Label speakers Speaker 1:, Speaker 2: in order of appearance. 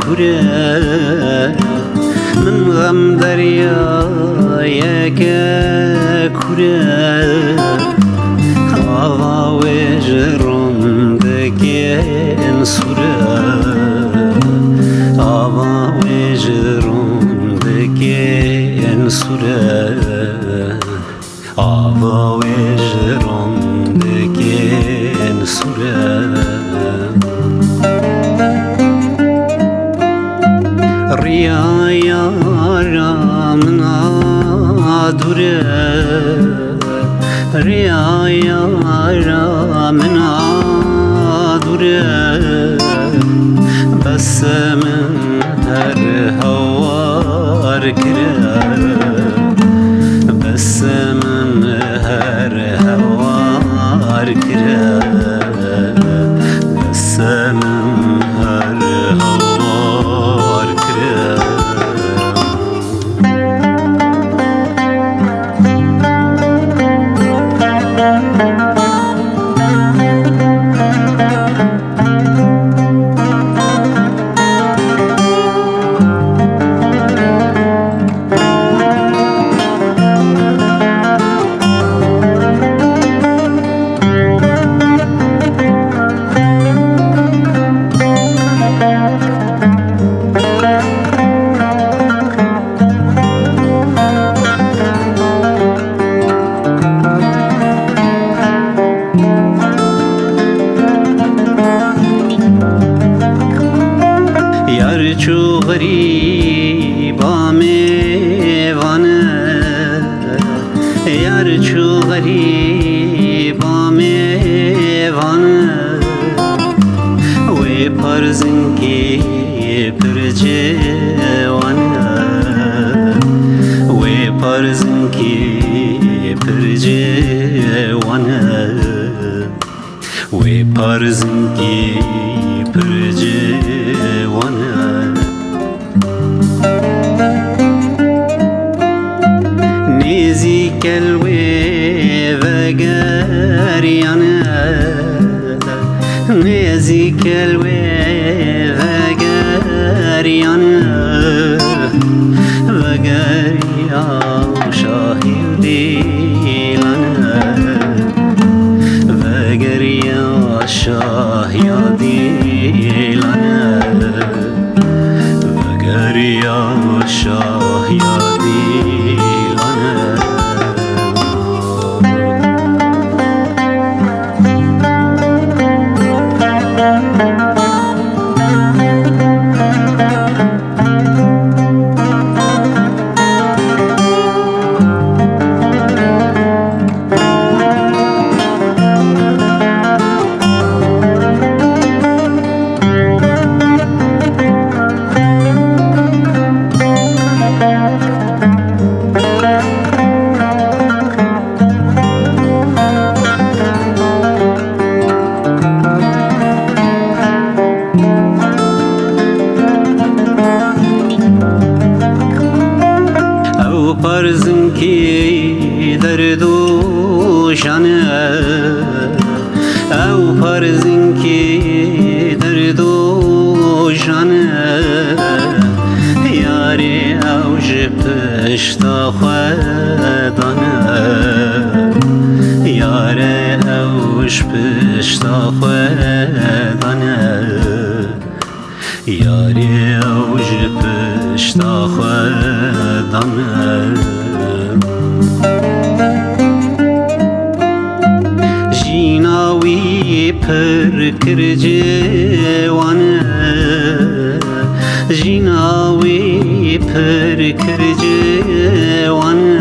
Speaker 1: كره من غم دریای كره آوا وجرندگین سوره آوا وجرندگین سوره آوا وجرندگین سوره ریا رامنا دوره ریا رامنا دوره بس من هر هوار کره بس من هر هوار کره بس من هر هوار کره چو غریبا میوانه یار چو غریبا میوانه وی پرزنگی پر جوانه وی پرزنگی پر جوانه وی پرزنگی پر جوانه نزيك الوي فقاريانا نزيك الوي فقاريانا فقاريا شاهي ديلانا فقاريا شاهي ديلانا فقاريا شاهي ديلانا پرزن کی درد و شانه او پرزن کی درد و شانه یاری او جپشتا خودانه یاری او جپشتا خودانه یاری او جپشتا خودانه جیناوی پر کر جوانه جیناوی پر کر جوانه